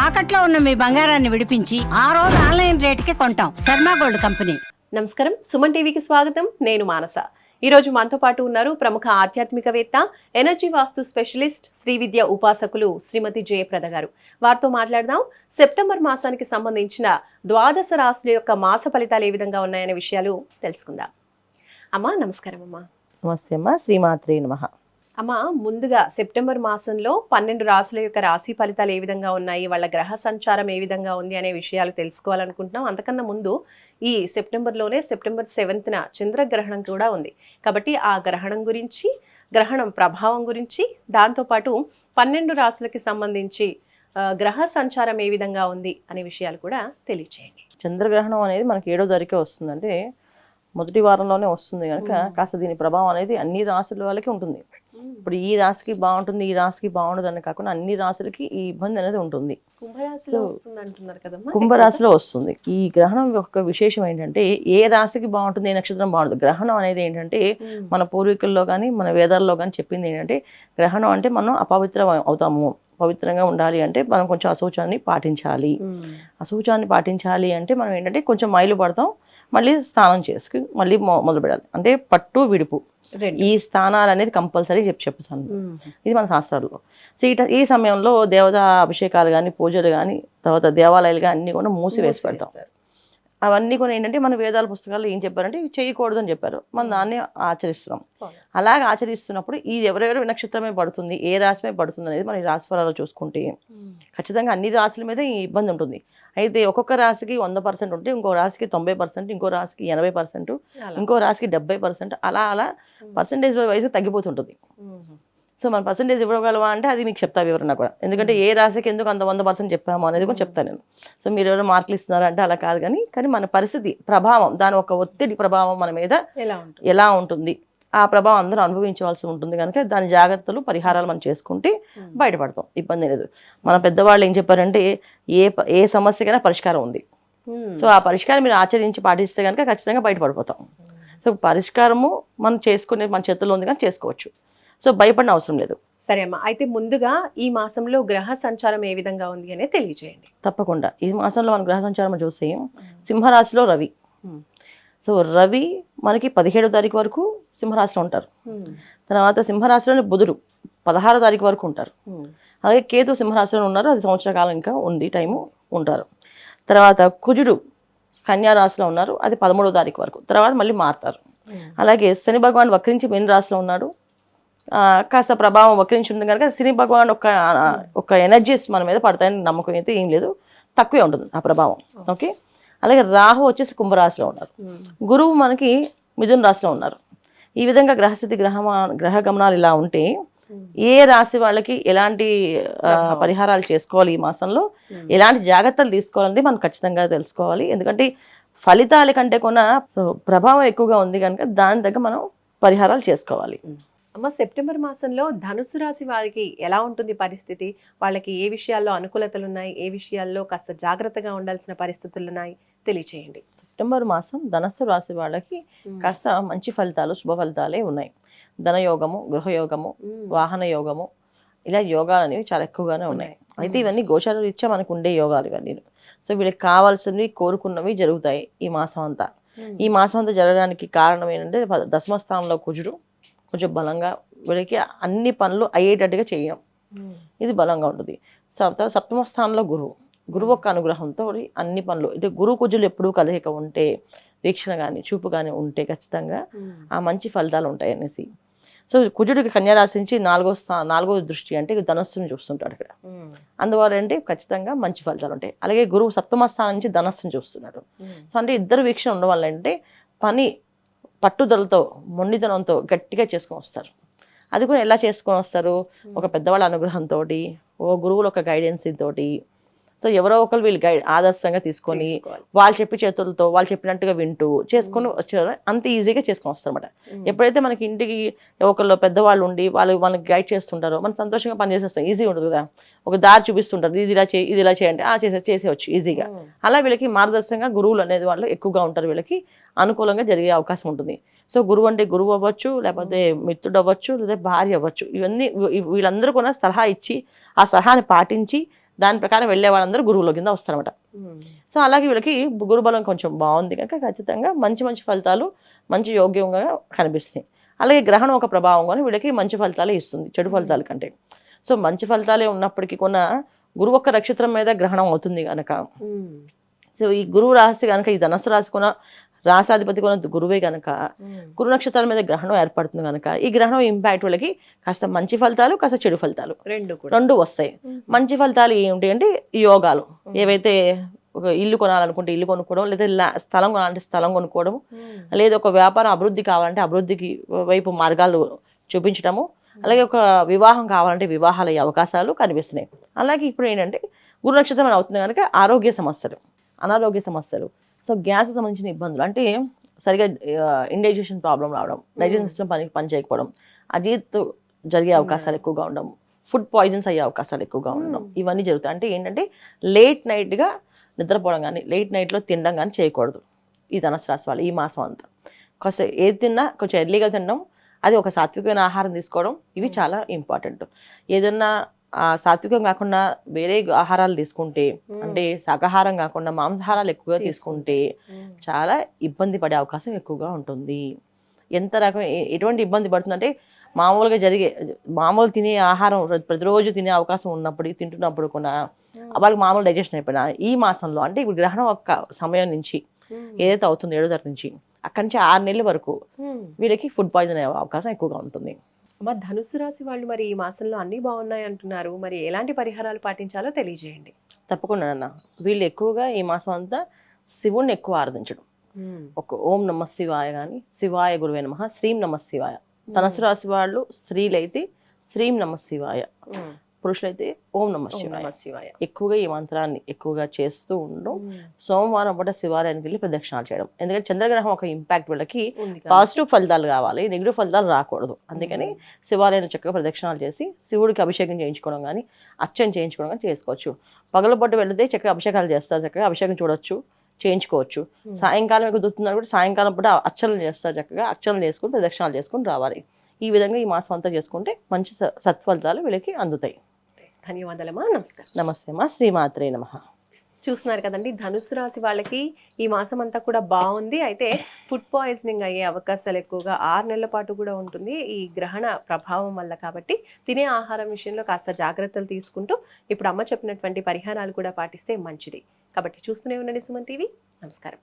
తాకట్లో ఉన్న మీ బంగారాన్ని విడిపించి ఆ రోజు ఆన్లైన్ రేటుకి కొంటాం. Sharma gold company. నమస్కారం, సుమన్ టీవీకి స్వాగతం. నేను మానస. ఈ రోజు మనతో పాటు ఉన్నారు ప్రముఖ ఆధ్యాత్మికవేత్త, ఎనర్జీ వాస్తు స్పెషలిస్ట్, శ్రీ విద్య ఉపాసకులు శ్రీమతి జయప్రద గారు. వారితో మాట్లాడదాం. సెప్టెంబర్ మాసానికి సంబంధించిన ద్వాదశ రాశుల యొక్క మాస ఫలితాలు ఏ విధంగా ఉన్నాయనే విషయాలు తెలుసుకుందాం. అమ్మా నమస్కారం. అమ్మా నమస్తే అమ్మా, శ్రీమాత్రే నమః. అమ్మ, ముందుగా సెప్టెంబర్ మాసంలో 12 రాశుల యొక్క రాశి ఫలితాలు ఏ విధంగా ఉన్నాయి, వాళ్ళ గ్రహ సంచారం ఏ విధంగా ఉంది అనే విషయాలు తెలుసుకోవాలనుకుంటున్నాం. అంతకన్నా ముందు ఈ సెప్టెంబర్లోనే సెప్టెంబర్ 7న చంద్రగ్రహణం కూడా ఉంది. కాబట్టి ఆ గ్రహణం గురించి, గ్రహణం ప్రభావం గురించి, దాంతోపాటు 12 రాశులకి సంబంధించి గ్రహ సంచారం ఏ విధంగా ఉంది అనే విషయాలు కూడా తెలియచేయండి. చంద్రగ్రహణం అనేది మనకి 7వ తారీఖే వస్తుంది, అంటే మొదటి వారంలోనే వస్తుంది కనుక కాస్త దీని ప్రభావం అనేది అన్ని రాశుల వాళ్ళకి ఉంటుంది. ఇప్పుడు ఈ రాశికి బాగుంటుంది, ఈ రాశికి బాగుండదు అని కాకుండా అన్ని రాశులకి ఈ ఇబ్బంది అనేది ఉంటుంది. కుంభరాశిలో వస్తుంది. ఈ గ్రహణం యొక్క విశేషం ఏంటంటే ఏ రాశికి బాగుంటుంది, ఏ నక్షత్రం బాగుంటుంది. గ్రహణం అనేది ఏంటంటే మన పూర్వీకుల్లో కానీ మన వేదాల్లో కానీ చెప్పింది ఏంటంటే, గ్రహణం అంటే మనం అపవిత్రం అవుతాము, పవిత్రంగా ఉండాలి అంటే మనం కొంచెం అశౌచాన్ని పాటించాలి. అశౌచాన్ని పాటించాలి అంటే మనం ఏంటంటే కొంచెం మైలు పడతాం, మళ్ళీ స్నానం చేసుకుని మళ్ళీ మొదలు పెడాలి. అంటే పట్టు విడుపు ఈ స్థానాలు అనేది కంపల్సరీ చెప్తాను. ఇది మన శాస్త్రాల్లో. సో ఈ సమయంలో దేవతా అభిషేకాలు కానీ, పూజలు కానీ, తర్వాత దేవాలయాలు కానీ అన్ని కూడా మూసివేసి పెడతాం. అవన్నీ కూడా ఏంటంటే మన వేదాల పుస్తకాల్లో ఏం చెప్పారంటే ఇవి చేయకూడదు అని చెప్పారు. మనం దాన్ని ఆచరిస్తున్నాం. అలాగే ఆచరిస్తున్నప్పుడు ఇది ఎవరెవరి నక్షత్రమే పడుతుంది, ఏ రాశిమే పడుతుంది అనేది మన రాశి ఫలాలు చూసుకుంటే ఖచ్చితంగా అన్ని రాశుల మీద ఈ ఇబ్బంది ఉంటుంది. అయితే ఒక్కొక్క రాశికి 100% ఉంటే ఇంకో రాశికి 90%, ఇంకో రాశికి 80%, ఇంకో రాశికి 70%, అలా అలా పర్సంటేజ్ వైజ్ తగ్గిపోతుంటుంది. సో మన పర్సంటేజ్ ఇవ్వగలవా అంటే అది మీకు చెప్తా వివరణ కూడా. ఎందుకంటే ఏ రాశికి ఎందుకు అంత 100% చెప్పాము అనేది కూడా చెప్తాను నేను. సో మీరు ఎవరు మార్కులు ఇస్తున్నారంటే అలా కాదు, కానీ మన పరిస్థితి ప్రభావం, దాని ఒక ఒత్తిడి ప్రభావం మన మీద ఎలా ఉంటుంది, ఆ ప్రభావం అందరూ అనుభవించవలసి ఉంటుంది. కనుక దాని జాగ్రత్తలు, పరిహారాలు మనం చేసుకుంటే బయటపడతాం, ఇబ్బంది లేదు. మన పెద్దవాళ్ళు ఏం చెప్పారంటే ఏ సమస్యకైనా పరిష్కారం ఉంది. సో ఆ పరిష్కారం మీరు ఆచరించి పాటిస్తే కనుక ఖచ్చితంగా బయటపడిపోతాం. సో పరిష్కారము మనం చేసుకునే మన చేతుల్లో ఉంది, కానీ చేసుకోవచ్చు. సో భయపడిన అవసరం లేదు. సరే అమ్మా, అయితే ముందుగా ఈ మాసంలో గ్రహ సంచారం ఏ విధంగా ఉంది అనేది తెలియజేయండి. తప్పకుండా. ఈ మాసంలో మన గ్రహ సంచారం చూస్తే సింహరాశిలో రవి. సో రవి మనకి 17వ తారీఖు వరకు సింహరాశిలో ఉంటారు. తర్వాత సింహరాశిలోని బుధుడు 16వ తారీఖు వరకు ఉంటారు. అలాగే కేతు సింహరాశిలో ఉన్నారు, అది సంవత్సర కాలం ఇంకా ఉంది, టైము ఉంటారు. తర్వాత కుజుడు కన్యా రాశిలో ఉన్నారు, అది 13వ తారీఖు వరకు, తర్వాత మళ్ళీ మారుతారు. అలాగే శని భగవాన్ వక్రించి మీన రాశిలో ఉన్నాడు, కాస్త ప్రభావం వక్రించి ఉంది కనుక శని భగవాన్ ఒక ఎనర్జీస్ మన మీద పడతాయని నమ్మకం అయితే ఏం లేదు, తక్కువే ఉంటుంది ఆ ప్రభావం. ఓకే. అలాగే రాహు వచ్చేసి కుంభరాశిలో ఉన్నారు, గురువు మనకి మిథున రాశిలో ఉన్నారు. ఈ విధంగా గ్రహస్థితి గ్రహ గమనాలు ఇలా ఉంటే ఏ రాశి వాళ్ళకి ఎలాంటి పరిహారాలు చేసుకోవాలి, ఈ మాసంలో ఎలాంటి జాగ్రత్తలు తీసుకోవాలని మనం ఖచ్చితంగా తెలుసుకోవాలి. ఎందుకంటే ఫలితాల కంటే కూడా ప్రభావం ఎక్కువగా ఉంది కనుక దాని దగ్గర మనం పరిహారాలు చేసుకోవాలి. అమ్మ, సెప్టెంబర్ మాసంలో ధనుసు రాశి వారికి ఎలా ఉంటుంది పరిస్థితి? వాళ్ళకి ఏ విషయాల్లో అనుకూలతలు ఉన్నాయి, ఏ విషయాల్లో కాస్త జాగ్రత్తగా ఉండాల్సిన పరిస్థితులు ఉన్నాయి, తెలియచేయండి. సెప్టెంబర్ మాసం ధనుసు రాశి వాళ్ళకి కాస్త మంచి ఫలితాలు, శుభ ఫలితాలే ఉన్నాయి. ధనయోగము, గృహయోగము, వాహన యోగము, ఇలా యోగాలు అనేవి చాలా ఎక్కువగానే ఉన్నాయి. అయితే ఇవన్నీ గోచార రీత్యా మనకు ఉండే యోగాలు ఇవన్నీ. సో వీళ్ళకి కావాల్సినవి, కోరుకున్నవి జరుగుతాయి ఈ మాసం అంతా. ఈ మాసం అంతా జరగడానికి కారణం ఏంటంటే దశమ స్థానంలో కుజుడు కొంచెం బలంగా వీళ్ళకి అన్ని పనులు అయ్యేటట్టుగా చేయడం, ఇది బలంగా ఉంటుంది. సప్తమ స్థానంలో గురువు యొక్క అనుగ్రహంతో అన్ని పనులు, అంటే గురువు కుజులు ఎప్పుడూ కలయిక ఉంటే, వీక్షణ కానీ చూపు కానీ ఉంటే ఖచ్చితంగా ఆ మంచి ఫలితాలు ఉంటాయి అనేసి. సో కుజుడికి కన్యారాశి నుంచి 4వ దృష్టి అంటే ధనస్సుని చూస్తుంటాడు ఇక్కడ, అందువల్ల అంటే ఖచ్చితంగా మంచి ఫలితాలు ఉంటాయి. అలాగే గురువు సప్తమ స్థానం నుంచి ధనస్సుని చూస్తున్నాడు. సో అంటే ఇద్దరు వీక్షణ ఉండడం వల్ల అంటే పని పట్టుదలతో, మొండితనంతో గట్టిగా చేసుకొని వస్తారు. అది కూడా ఎలా చేసుకొని వస్తారు, ఒక పెద్దవాళ్ళ అనుగ్రహంతో, గురువుల ఒక గైడెన్స్ తోటి. సో ఎవరో ఒకరు వీళ్ళు ఆదర్శంగా తీసుకొని వాళ్ళు చెప్పి చేతులతో వాళ్ళు చెప్పినట్టుగా వింటూ చేసుకొని వచ్చారు, అంత ఈజీగా చేసుకొని వస్తారు అనమాట. ఎప్పుడైతే మనకి ఇంటికి ఒకళ్ళు పెద్దవాళ్ళు ఉండి వాళ్ళు మనకి గైడ్ చేస్తుంటారో మనం సంతోషంగా పనిచేసేస్తాం, ఈజీ ఉంటుంది కదా. ఒక దారి చూపిస్తుంటారు, ఇది ఇలా చేయి, ఇది ఇలా చేయండి, చేసేవచ్చు ఈజీగా. అలా వీళ్ళకి మార్గదర్శకంగా గురువులు అనేది వాళ్ళు ఎక్కువగా ఉంటారు, వీళ్ళకి అనుకూలంగా జరిగే అవకాశం ఉంటుంది. సో గురువు అంటే గురువు అవ్వచ్చు, లేకపోతే మిత్రుడు అవ్వచ్చు, లేదా భార్య అవ్వచ్చు. ఇవన్నీ వీళ్ళందరూ కూడా సలహా ఇచ్చి ఆ సలహాని పాటించి దాని ప్రకారం వెళ్ళే వాళ్ళందరూ గురువుల కింద వస్తారన్నమాట. సో అలాగే వీళ్ళకి గురుబలం కొంచెం బాగుంది కనుక ఖచ్చితంగా మంచి మంచి ఫలితాలు మంచి యోగ్యంగా కనిపిస్తున్నాయి. అలాగే గ్రహణం ఒక ప్రభావం కానీ వీళ్ళకి మంచి ఫలితాలే ఇస్తుంది చెడు ఫలితాల కంటే. సో మంచి ఫలితాలే ఉన్నప్పటికీ కూడా గురువు ఒక్క నక్షత్రం మీద గ్రహణం అవుతుంది కనుక, సో ఈ గురువు రాశి కనుక ఈ ధనస్సు రాశి కూడా రాసాధిపతి కూడా గురువే కనుక గురు నక్షత్రాల మీద గ్రహణం ఏర్పడుతుంది కనుక ఈ గ్రహణం ఇంపాక్ట్ వాళ్ళకి కాస్త మంచి ఫలితాలు కాస్త చెడు ఫలితాలు రెండు వస్తాయి. మంచి ఫలితాలు ఏంటి అంటే యోగాలు, ఏవైతే ఒక ఇల్లు కొనాలనుకుంటే ఇల్లు కొనుక్కోవడం, లేదా స్థలం కొనాలంటే స్థలం కొనుక్కోవడం, లేదా ఒక వ్యాపారం అభివృద్ధి కావాలంటే అభివృద్ధికి వైపు మార్గాలు చూపించడము, అలాగే ఒక వివాహం కావాలంటే వివాహాలు అయ్యే అవకాశాలు కనిపిస్తున్నాయి. అలాగే ఇప్పుడు ఏంటంటే గురు నక్షత్రం అవుతుంది కనుక ఆరోగ్య సమస్యలు, అనారోగ్య సమస్యలు, సో గ్యాస్ సంబంధించిన ఇబ్బందులు అంటే సరిగా ఇండైజెషన్ ప్రాబ్లం రావడం, డైజెషన్ సిస్టమ్ పని చేయకపోవడం, అజీర్తి జరిగే అవకాశాలు ఎక్కువగా ఉండడం, ఫుడ్ పాయిజన్స్ అయ్యే అవకాశాలు ఎక్కువగా ఉండడం, ఇవన్నీ జరుగుతాయి. అంటే ఏంటంటే లేట్ నైట్గా నిద్రపోవడం కానీ లేట్ నైట్లో తినడం కానీ చేయకూడదు ఈ ధనుసు రాశి వాళ్ళు ఈ మాసం అంతా. కాస్త ఏది తిన్నా కొంచెం ఎర్లీగా తినడం, అది ఒక సాత్వికమైన ఆహారం తీసుకోవడం, ఇవి చాలా ఇంపార్టెంట్. ఏదన్నా సాత్వికం కాకుండా వేరే ఆహారాలు తీసుకుంటే, అంటే శాకాహారం కాకుండా మాంసాహారాలు ఎక్కువగా తీసుకుంటే చాలా ఇబ్బంది పడే అవకాశం ఎక్కువగా ఉంటుంది. ఎంత రకం ఎటువంటి ఇబ్బంది పడుతుందంటే మామూలుగా మామూలు తినే ఆహారం ప్రతిరోజు తినే అవకాశం ఉన్నప్పుడు తింటున్నప్పుడు కూడా వాళ్ళకి మామూలు డైజెషన్ అయిపోయినా ఈ మాసంలో అంటే ఇప్పుడు గ్రహణం ఒక్క సమయం నుంచి ఏదైతే అవుతుందో 7వ తారీఖు నుంచి అక్కడి నుంచి 6 నెలల వరకు వీళ్ళకి ఫుడ్ పాయిజన్ అయ్యే అవకాశం ఎక్కువగా ఉంటుంది. మరి ధనుసు రాశి వాళ్ళు మరి ఈ మాసంలో అన్ని బాగున్నాయి అంటున్నారు, మరి ఎలాంటి పరిహారాలు పాటించాలో తెలియజేయండి. తప్పకుండా అన్న, వీళ్ళు ఎక్కువగా ఈ మాసం అంతా శివుణ్ణి ఎక్కువ ఆరాధించడం. ఒక ఓం నమ శివాయ కానీ శివాయ గురువే నమః, శ్రీం నమ శివాయ. ధనుసు రాశి వాళ్ళు స్త్రీలైతే శ్రీం నమ శివాయ, పురుషులైతే ఓం నమ శివాయ ఎక్కువగా ఈ మంత్రాన్ని ఎక్కువగా చేస్తూ ఉండడం. సోమవారం పూట శివాలయానికి వెళ్ళి ప్రదక్షిణాలు చేయడం. ఎందుకంటే చంద్రగ్రహం ఒక ఇంపాక్ట్ వీళ్ళకి పాజిటివ్ ఫలితాలు కావాలి, నెగిటివ్ ఫలితాలు రాకూడదు. అందుకని శివాలయాన్ని చక్కగా ప్రదక్షిణాలు చేసి శివుడికి అభిషేకం చేయించుకోవడం కానీ అర్చన చేయించుకోవడం కానీ చేసుకోవచ్చు. పగలపూట వెళితే చక్కగా అభిషేకాలు చేస్తారు, చక్కగా అభిషేకం చూడొచ్చు, చేయించుకోవచ్చు. సాయంకాలం కుదురుతున్నారు కూడా సాయంకాలం పూట అర్చనలు చేస్తారు, చక్కగా అర్చనలు చేసుకుని ప్రదక్షిణాలు చేసుకుని రావాలి. ఈ విధంగా ఈ మాసం అంతా చేసుకుంటే మంచి సత్ఫలితాలు వీళ్ళకి అందుతాయి. ధన్యవాదాలమ్మా, నమస్కారం. నమస్తే అమ్మా, శ్రీమాత్రే నమః. చూస్తున్నారు కదండి, ధనుసు రాశి వాళ్ళకి ఈ మాసం అంతా కూడా బాగుంది. అయితే ఫుడ్ పాయిజనింగ్ అయ్యే అవకాశాలు ఎక్కువగా 6 నెలల పాటు కూడా ఉంటుంది ఈ గ్రహణ ప్రభావం వల్ల. కాబట్టి తినే ఆహారం విషయంలో కాస్త జాగ్రత్తలు తీసుకుంటూ ఇప్పుడు అమ్మ చెప్పినటువంటి పరిహారాలు కూడా పాటిస్తే మంచిది. కాబట్టి చూస్తూనే ఉండండి సుమన్ టీవీ. నమస్కారం.